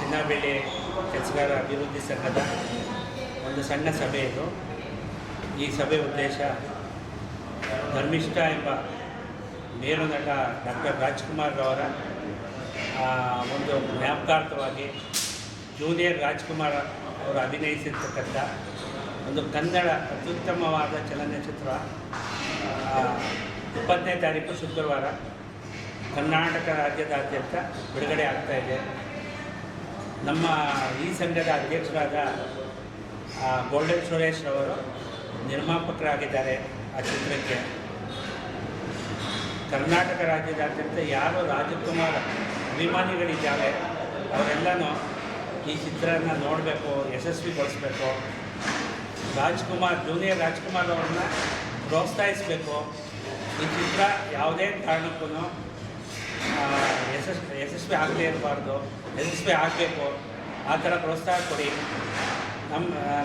ಚಿನ್ನಬೆಳ್ಳಿ ಕೆಲಸಗಾರ ಅಭಿವೃದ್ಧಿ ಸಂಘದ ಒಂದು ಸಣ್ಣ ಸಭೆ ಇದು. ಈ ಸಭೆ ಉದ್ದೇಶ ಧರ್ಮಿಷ್ಠ ಎಂಬ ಮೇರು ನಟ ಡಾಕ್ಟರ್ ರಾಜ್ಕುಮಾರ್ ಅವರ ಒಂದು ಜ್ಞಾಪಕಾರ್ಥವಾಗಿ ಜೂನಿಯರ್ ರಾಜ್ಕುಮಾರ್ ಅವರು ಅಭಿನಯಿಸಿರ್ತಕ್ಕಂಥ ಒಂದು ಕನ್ನಡ ಅತ್ಯುತ್ತಮವಾದ ಚಲನಚಿತ್ರ 20ನೇ ತಾರೀಕು ಶುಕ್ರವಾರ ಕರ್ನಾಟಕ ರಾಜ್ಯದಾದ್ಯಂತ ಬಿಡುಗಡೆ ಆಗ್ತಾಯಿದೆ. ನಮ್ಮ ಈ ಸಂಘದ ಅಧ್ಯಕ್ಷರಾದ ಗೋಲ್ಡನ್ ಸುರೇಶ್ ಅವರು ನಿರ್ಮಾಪಕರಾಗಿದ್ದಾರೆ. ಆ ಚಿತ್ರಕ್ಕೆ ಕರ್ನಾಟಕ ರಾಜ್ಯದಾದ್ಯಂತ ಯಾರು ರಾಜಕುಮಾರ್ ಅಭಿಮಾನಿಗಳಿದ್ದಾರೆ ಅವರೆಲ್ಲನೂ ಈ ಚಿತ್ರನ ನೋಡಬೇಕು, ಯಶಸ್ವಿಗೊಳಿಸಬೇಕು. ಜೂನಿಯರ್ ರಾಜ್ಕುಮಾರ್ ಅವ್ರನ್ನ ಪ್ರೋತ್ಸಾಹಿಸಬೇಕು. ಈ ಚಿತ್ರ ಯಾವುದೇ ಕಾರಣಕ್ಕೂ ಯಶಸ್ವಿ ಆಗದೇ ಇರಬಾರ್ದು, ಯಶಸ್ವಿ ಆಗಬೇಕು. ಆ ಥರ ಪ್ರೋತ್ಸಾಹ ಕೊಡಿ.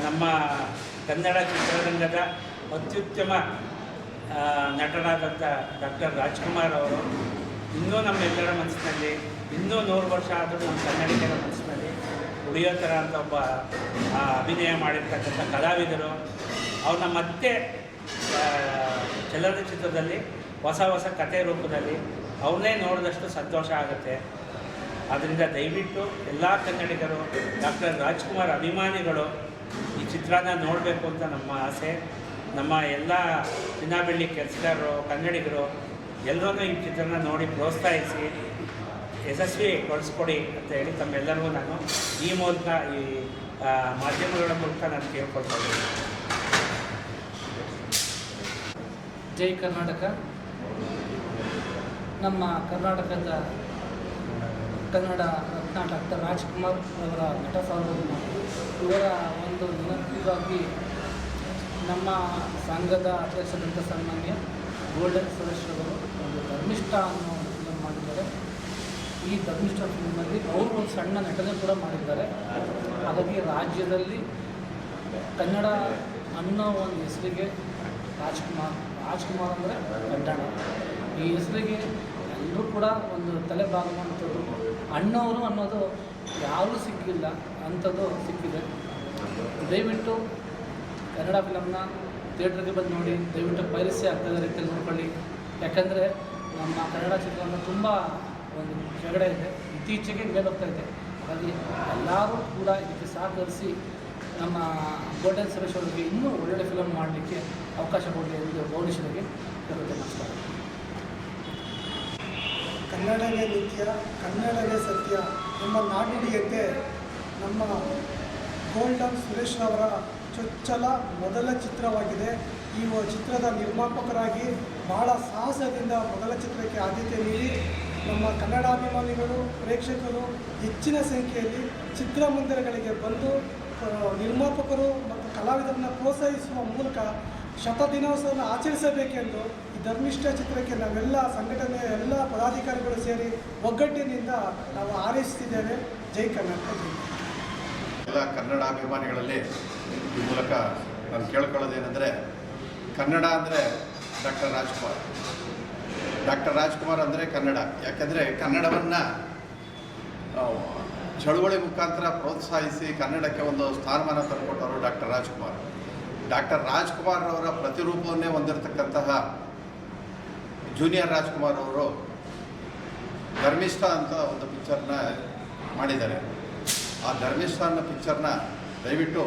ನಮ್ಮ ಕನ್ನಡ ಚಿತ್ರರಂಗದ ಅತ್ಯುತ್ತಮ ನಟರಾದಂಥ ಡಾಕ್ಟರ್ ರಾಜ್ಕುಮಾರ್ ಅವರು ಇನ್ನೂ ನಮ್ಮೆಲ್ಲರ ಮನಸ್ಸಿನಲ್ಲಿ, ಇನ್ನೂ 100 ವರ್ಷ ಆದರೂ ನಮ್ಮ ಕನ್ನಡಿಗರ ಮನಸ್ಸಿನಲ್ಲಿ ಉಳಿಯೋ ಥರ ಅಂತ ಒಬ್ಬ ಅಭಿನಯ ಮಾಡಿರ್ತಕ್ಕಂಥ ಕಲಾವಿದರು. ಅವ್ರನ್ನ ಮತ್ತೆ ಚಲನಚಿತ್ರದಲ್ಲಿ ಹೊಸ ಕಥೆ ರೂಪದಲ್ಲಿ ಅವನ್ನೇ ನೋಡಿದಷ್ಟು ಸಂತೋಷ ಆಗುತ್ತೆ. ಆದ್ದರಿಂದ ದಯವಿಟ್ಟು ಎಲ್ಲ ಕನ್ನಡಿಗರು, ಡಾಕ್ಟರ್ ರಾಜ್ಕುಮಾರ್ ಅಭಿಮಾನಿಗಳು ಈ ಚಿತ್ರನ ನೋಡಬೇಕು ಅಂತ ನಮ್ಮ ಆಸೆ. ನಮ್ಮ ಎಲ್ಲ ಚಿನ್ನಬೆಳ್ಳಿ ಕೆಲಸಗಾರರು, ಕನ್ನಡಿಗರು ಎಲ್ಲರೂ ಈ ಚಿತ್ರನ ನೋಡಿ ಪ್ರೋತ್ಸಾಹಿಸಿ ಯಶಸ್ವಿಗೊಳಿಸ್ಕೊಡಿ ಅಂತ ಹೇಳಿ ತಮ್ಮೆಲ್ಲರಿಗೂ ನಾನು ಈ ಮೂಲಕ, ಈ ಮಾಧ್ಯಮಗಳ ಮೂಲಕ ನಾನು ಕೇಳ್ಕೊಳ್ತಾ ಇದ್ದೀನಿ. ಜೈ ಕರ್ನಾಟಕ. ನಮ್ಮ ಕರ್ನಾಟಕದ ಕನ್ನಡ ರತ್ನ ಡಾಕ್ಟರ್ ರಾಜ್ಕುಮಾರ್ ಅವರ ನಟ ಸಾರ್ವಭೌಮ ಇವರ ಒಂದು ನೆನಪಿಗಾಗಿ ನಮ್ಮ ಸಂಘದ ಅಧ್ಯಕ್ಷರಂಥ ಸನ್ಮಾನ್ಯ ಗೋಲ್ಡನ್ ಸುರೇಶ್ ಅವರು ಒಂದು ಧರ್ಮಿಷ್ಠ ಅನ್ನೋ ಒಂದು ಫಿಲಮ್ ಮಾಡಿದ್ದಾರೆ. ಈ ಧರ್ಮಿಷ್ಠ ಫಿಲ್ಮಲ್ಲಿ ಅವರು ಒಂದು ಸಣ್ಣ ನಟನೆ ಕೂಡ ಮಾಡಿದ್ದಾರೆ. ಹಾಗಾಗಿ ರಾಜ್ಯದಲ್ಲಿ ಕನ್ನಡ ಅನ್ನೋ ಒಂದು ಹೆಸರಿಗೆ ರಾಜ್ಕುಮಾರ್ ಅಂದರೆ ಗಡ್ಡಣ, ಈ ಹೆಸರಿಗೆ ಎಲ್ಲರೂ ಕೂಡ ಒಂದು ತಲೆ ಬಾಗುವಂಥದ್ದು. ಅಣ್ಣವರು ಅನ್ನೋದು ಯಾರೂ ಸಿಕ್ಕಿಲ್ಲ, ಅಂಥದ್ದು ಸಿಕ್ಕಿದೆ. ದಯವಿಟ್ಟು ಕನ್ನಡ ಫಿಲಮ್ನ ಥಿಯೇಟ್ರಿಗೆ ಬಂದು ನೋಡಿ. ದಯವಿಟ್ಟು ಪೈರಸಿ ಆಗ್ತದೆ ರೀತಿಯಲ್ಲಿ ನೋಡ್ಕೊಳ್ಳಿ. ಯಾಕಂದರೆ ನಮ್ಮ ಕನ್ನಡ ಚಿತ್ರವನ್ನು ತುಂಬ ಒಂದು ಕೆಳಗಡೆ ಇದೆ, ಇತ್ತೀಚೆಗೆ ಮೇಲೋಗ್ತಾ ಇದೆ. ಹಾಗಾಗಿ ಎಲ್ಲರೂ ಕೂಡ ಇದಕ್ಕೆ ಸಹಕರಿಸಿ ನಮ್ಮ ಗೋಲ್ಡನ್ ಸುರೇಶ್ ಅವರಿಗೆ ಇನ್ನೂ ಒಳ್ಳೊಳ್ಳೆ ಫಿಲಮ್ ಮಾಡಲಿಕ್ಕೆ ಅವಕಾಶ ಕೊಡಲಿ ಎಂದು ಗೌರೀಶ್ವರಿಗೆ ಹೇಳುತ್ತೆ. ನಮಸ್ಕಾರ. ಕನ್ನಡವೇ ನಿತ್ಯ, ಕನ್ನಡವೇ ಸತ್ಯ ಎಂಬ ನಾನುಡಿಯಂತೆ ನಮ್ಮ ಗೋಲ್ಡನ್ ಸುರೇಶ್ ಅವರ ಚೊಚ್ಚಲ ಮೊದಲ ಚಿತ್ರವಾಗಿದೆ. ಈ ಚಿತ್ರದ ನಿರ್ಮಾಪಕರಾಗಿ ಬಹಳ ಸಾಹಸದಿಂದ ಮೊದಲ ಚಿತ್ರಕ್ಕೆ ಆದ್ಯತೆ ನೀಡಿ ನಮ್ಮ ಕನ್ನಡಾಭಿಮಾನಿಗಳು, ಪ್ರೇಕ್ಷಕರು ಹೆಚ್ಚಿನ ಸಂಖ್ಯೆಯಲ್ಲಿ ಚಿತ್ರಮಂದಿರಗಳಿಗೆ ಬಂದು ನಿರ್ಮಾಪಕರು ಮತ್ತು ಕಲಾವಿದರನ್ನು ಪ್ರೋತ್ಸಾಹಿಸುವ ಮೂಲಕ ಶತದಿನೋತ್ಸವವನ್ನು ಆಚರಿಸಬೇಕೆಂದು ಈ ಧರ್ಮಿಷ್ಠ ಚಿತ್ರಕ್ಕೆ ನಾವೆಲ್ಲ ಸಂಘಟನೆಯ ಎಲ್ಲ ಪದಾಧಿಕಾರಿಗಳು ಸೇರಿ ಒಗ್ಗಟ್ಟಿನಿಂದ ನಾವು ಹಾರೈಸುತ್ತಿದ್ದೇವೆ. ಜೈ ಕರ್ನಾಟಕ. ಎಲ್ಲ ಕನ್ನಡಾಭಿಮಾನಿಗಳಲ್ಲಿ ಈ ಮೂಲಕ ನಾನು ಕೇಳ್ಕೊಳ್ಳೋದೇನೆಂದರೆ, ಕನ್ನಡ ಅಂದರೆ ಡಾಕ್ಟರ್ ರಾಜ್ಕುಮಾರ್ ಅಂದರೆ ಕನ್ನಡ. ಯಾಕೆಂದರೆ ಕನ್ನಡವನ್ನು ಚಳುವಳಿ ಮುಖಾಂತರ ಪ್ರೋತ್ಸಾಹಿಸಿ ಕನ್ನಡಕ್ಕೆ ಒಂದು ಸ್ಥಾನಮಾನ ತಂದುಕೊಟ್ಟವರು ಡಾಕ್ಟರ್ ರಾಜ್ಕುಮಾರ್ ಅವರ ಪ್ರತಿರೂಪವನ್ನೇ ಹೊಂದಿರತಕ್ಕಂತಹ ಜೂನಿಯರ್ ರಾಜ್ಕುಮಾರ್ ಅವರು ಧರ್ಮಿಷ್ಠ ಅಂತ ಒಂದು ಪಿಕ್ಚರ್ನ ಮಾಡಿದ್ದಾರೆ. ಆ ಧರ್ಮಿಷ್ಠ ಅನ್ನೋ ಪಿಕ್ಚರ್ನ ದಯವಿಟ್ಟು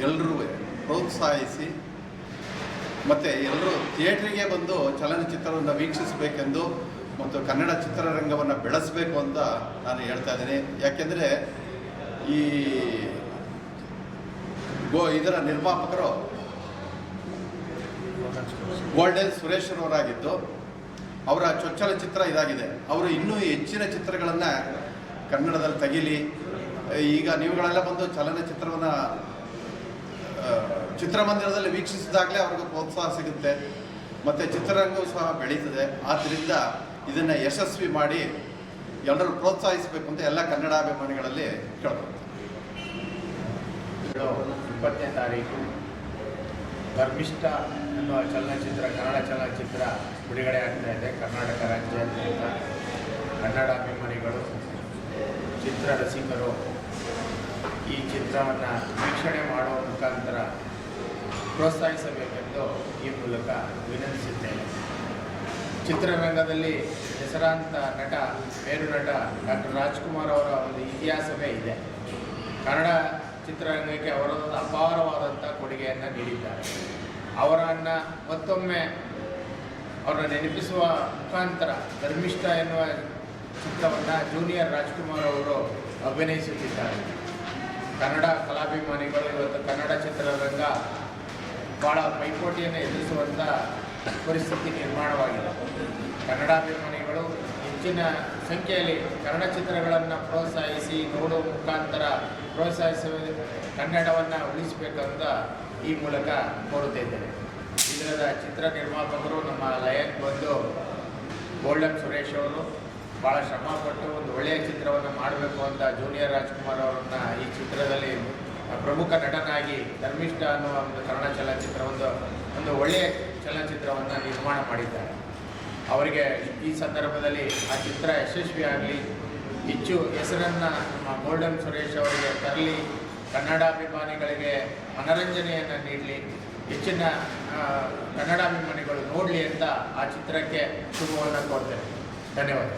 ಎಲ್ಲರೂ ಪ್ರೋತ್ಸಾಹಿಸಿ ಮತ್ತು ಎಲ್ಲರೂ ಥಿಯೇಟ್ರಿಗೆ ಬಂದು ಚಲನಚಿತ್ರವನ್ನು ವೀಕ್ಷಿಸಬೇಕೆಂದು ಮತ್ತು ಕನ್ನಡ ಚಿತ್ರರಂಗವನ್ನು ಬೆಳೆಸಬೇಕು ಅಂತ ನಾನು ಹೇಳ್ತಾ ಇದ್ದೀನಿ. ಯಾಕೆಂದರೆ ಇದರ ನಿರ್ಮಾಪಕರು ಗೋಲ್ಡನ್ ಸುರೇಶ್ ಅವರಾಗಿದ್ದು, ಅವರ ಚೊಚ್ಚಲ ಚಿತ್ರ ಇದಾಗಿದೆ. ಅವರು ಇನ್ನೂ ಹೆಚ್ಚಿನ ಚಿತ್ರಗಳನ್ನು ಕನ್ನಡದಲ್ಲಿ ತೆಗೀಲಿ. ಈಗ ನೀವುಗಳೆಲ್ಲ ಬಂದು ಚಲನಚಿತ್ರವನ್ನು ಚಿತ್ರಮಂದಿರದಲ್ಲಿ ವೀಕ್ಷಿಸಿದಾಗಲೇ ಅವ್ರಿಗೆ ಪ್ರೋತ್ಸಾಹ ಸಿಗುತ್ತೆ ಮತ್ತು ಚಿತ್ರರಂಗವೂ ಸಹ ಬೆಳೀತದೆ. ಆದ್ದರಿಂದ ಇದನ್ನು ಯಶಸ್ವಿ ಮಾಡಿ ಎಲ್ಲರೂ ಪ್ರೋತ್ಸಾಹಿಸಬೇಕು ಅಂತ ಎಲ್ಲ ಕನ್ನಡಾಭಿಮಾನಿಗಳಲ್ಲಿ ಕೇಳ್ಕೊಳ್ತೀನಿ. 20ನೇ ತಾರೀಕು ಧರ್ಮಿಷ್ಠ ಎನ್ನುವ ಕನ್ನಡ ಚಲನಚಿತ್ರ ಬಿಡುಗಡೆ ಆಗ್ತಾ ಇದೆ. ಕರ್ನಾಟಕ ರಾಜ್ಯಾದ್ಯಂತ ಕನ್ನಡಾಭಿಮಾನಿಗಳು, ಚಿತ್ರ ರಸಿಕರು ಈ ಚಿತ್ರವನ್ನು ವೀಕ್ಷಣೆ ಮಾಡುವ ಮುಖಾಂತರ ಪ್ರೋತ್ಸಾಹಿಸಬೇಕೆಂದು ಈ ಮೂಲಕ ವಿನಂತಿಸುತ್ತೇನೆ. ಚಿತ್ರರಂಗದಲ್ಲಿ ಹೆಸರಾಂತ ನಟ, ಮೇರು ನಟ ಡಾಕ್ಟರ್ ರಾಜ್ಕುಮಾರ್ ಅವರ ಒಂದು ಇತಿಹಾಸವೇ ಇದೆ. ಕನ್ನಡ ಚಿತ್ರರಂಗಕ್ಕೆ ಅವರೊಂದು ಅಪಾರವಾದಂಥ ಕೊಡುಗೆಯನ್ನು ನೀಡಿದ್ದಾರೆ. ಅವರನ್ನು ಮತ್ತೊಮ್ಮೆ ಅವರನ್ನು ನೆನಪಿಸುವ ಮುಖಾಂತರ ಧರ್ಮಿಷ್ಠ ಎನ್ನುವ ಚಿತ್ರವನ್ನು ಜೂನಿಯರ್ ರಾಜ್ಕುಮಾರ್ ಅವರು ಅಭಿನಯಿಸುತ್ತಿದ್ದಾರೆ. ಕನ್ನಡ ಕಲಾಭಿಮಾನಿಗಳು ಇವತ್ತು ಕನ್ನಡ ಚಿತ್ರರಂಗ ಭಾಳ ಪೈಪೋಟಿಯನ್ನು ಎದುರಿಸುವಂಥ ಪರಿಸ್ಥಿತಿ ನಿರ್ಮಾಣವಾಗಿದೆ. ಕನ್ನಡಾಭಿಮಾನಿಗಳು ಹೆಚ್ಚಿನ ಸಂಖ್ಯೆಯಲ್ಲಿ ಕನ್ನಡ ಚಿತ್ರಗಳನ್ನು ಪ್ರೋತ್ಸಾಹಿಸಿ ನೋಡುವ ಮುಖಾಂತರ ಪ್ರೋತ್ಸಾಹಿಸುವ ಕನ್ನಡವನ್ನು ಉಳಿಸಬೇಕಂತ ಈ ಮೂಲಕ ಕೋರುತ್ತಿದ್ದೇನೆ. ಇದರ ಚಿತ್ರ ನಿರ್ಮಾಪಕರು ನಮ್ಮ ಲಯನ್ ಬಂದು ಗೋಲ್ಡನ್ ಸುರೇಶ್ ಅವರು ಭಾಳ ಶ್ರಮಪಟ್ಟು ಒಂದು ಒಳ್ಳೆಯ ಚಿತ್ರವನ್ನು ಮಾಡಬೇಕು ಅಂತ ಜೂನಿಯರ್ ರಾಜ್ಕುಮಾರ್ ಅವರನ್ನು ಈ ಚಿತ್ರದಲ್ಲಿ ಪ್ರಮುಖ ನಟನಾಗಿ ಧರ್ಮಿಷ್ಠ ಅನ್ನುವ ಒಂದು ಕನ್ನಡ ಚಲನಚಿತ್ರ ಒಂದು ಒಳ್ಳೆಯ ಚಲನಚಿತ್ರವನ್ನು ನಿರ್ಮಾಣ ಮಾಡಿದ್ದಾರೆ. ಅವರಿಗೆ ಈ ಸಂದರ್ಭದಲ್ಲಿ ಆ ಚಿತ್ರ ಯಶಸ್ವಿಯಾಗಲಿ, ಹೆಚ್ಚು ಹೆಸರನ್ನು ನಮ್ಮ ಗೋಲ್ಡನ್ ಸುರೇಶ್ ಅವರಿಗೆ ತರಲಿ, ಕನ್ನಡಾಭಿಮಾನಿಗಳಿಗೆ ಮನರಂಜನೆಯನ್ನು ನೀಡಲಿ, ಹೆಚ್ಚಿನ ಕನ್ನಡಾಭಿಮಾನಿಗಳು ನೋಡಲಿ ಅಂತ ಆ ಚಿತ್ರಕ್ಕೆ ಶುಭವನ್ನು ಕೋರ್ತೇನೆ. ಧನ್ಯವಾದ.